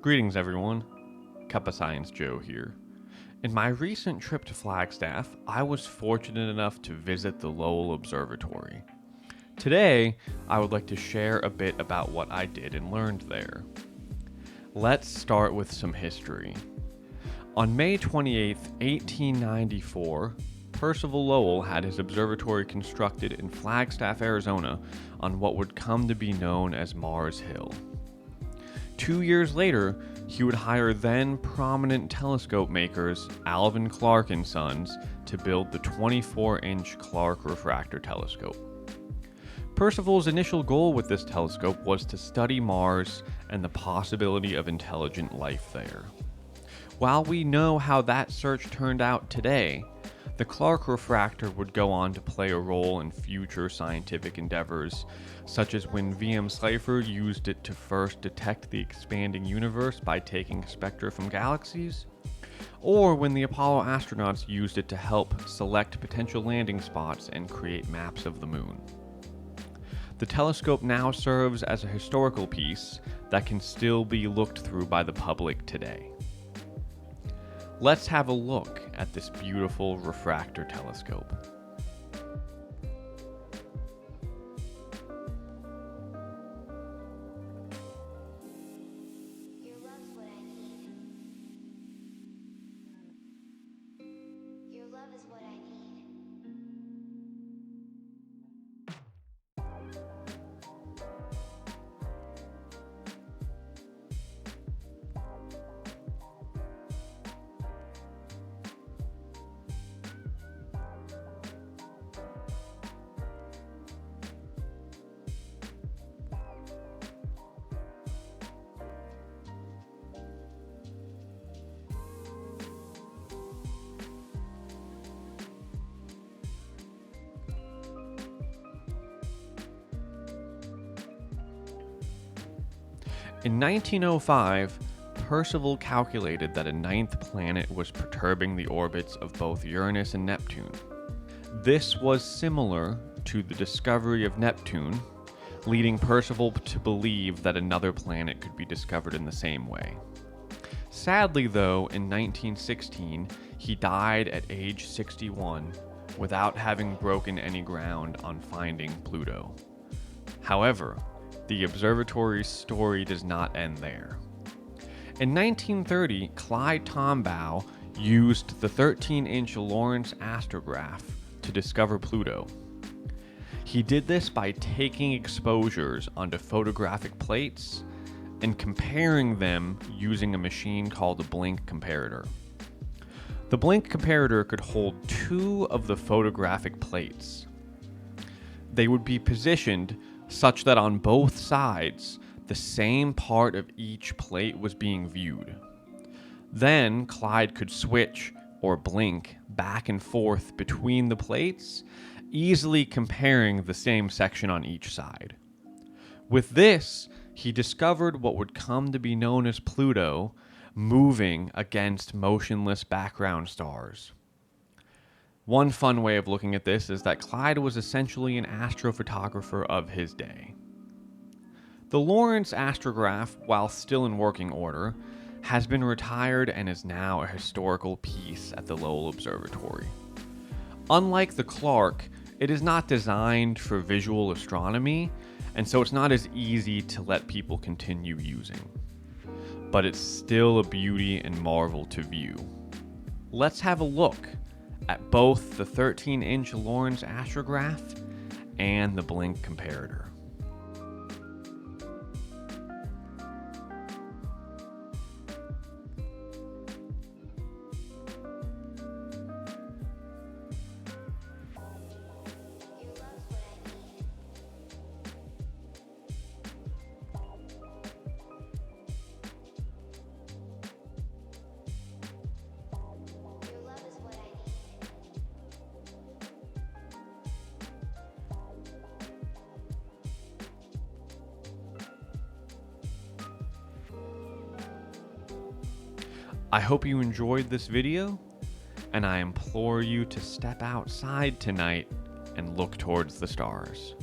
Greetings everyone, Cup of Science Joe here. In my recent trip to Flagstaff, I was fortunate enough to visit the Lowell Observatory. Today, I would like to share a bit about what I did and learned there. Let's start with some history. On May 28, 1894, Percival Lowell had his observatory constructed in Flagstaff, Arizona, on what would come to be known as Mars Hill. 2 years later, he would hire then prominent telescope makers Alvin Clark and Sons to build the 24-inch Clark refractor telescope. Percival's initial goal with this telescope was to study Mars and the possibility of intelligent life there. While we know how that search turned out today, the Clark refractor would go on to play a role in future scientific endeavors, such as when V.M. Slipher used it to first detect the expanding universe by taking spectra from galaxies, or when the Apollo astronauts used it to help select potential landing spots and create maps of the moon. The telescope now serves as a historical piece that can still be looked through by the public today. Let's have a look at this beautiful refractor telescope. Your love's what I need. Your love is what I need. In 1905, Percival calculated that a ninth planet was perturbing the orbits of both Uranus and Neptune. This was similar to the discovery of Neptune, leading Percival to believe that another planet could be discovered in the same way. Sadly, though, in 1916, he died at age 61 without having broken any ground on finding Pluto. However, the observatory's story does not end there. In 1930, Clyde Tombaugh used the 13-inch Lawrence astrograph to discover Pluto. He did this by taking exposures onto photographic plates and comparing them using a machine called a blink comparator. The blink comparator could hold two of the photographic plates. They would be positioned such that on both sides, the same part of each plate was being viewed. Then Clyde could switch or blink back and forth between the plates, easily comparing the same section on each side. With this, he discovered what would come to be known as Pluto moving against motionless background stars. One fun way of looking at this is that Clyde was essentially an astrophotographer of his day. The Lawrence astrograph, while still in working order, has been retired and is now a historical piece at the Lowell Observatory. Unlike the Clark, it is not designed for visual astronomy, and so it's not as easy to let people continue using. But it's still a beauty and marvel to view. Let's have a look at both the 13-inch Lawrence astrograph and the blink comparator. Your love's what I need. Your love is what I need. I hope you enjoyed this video, and I implore you to step outside tonight and look towards the stars.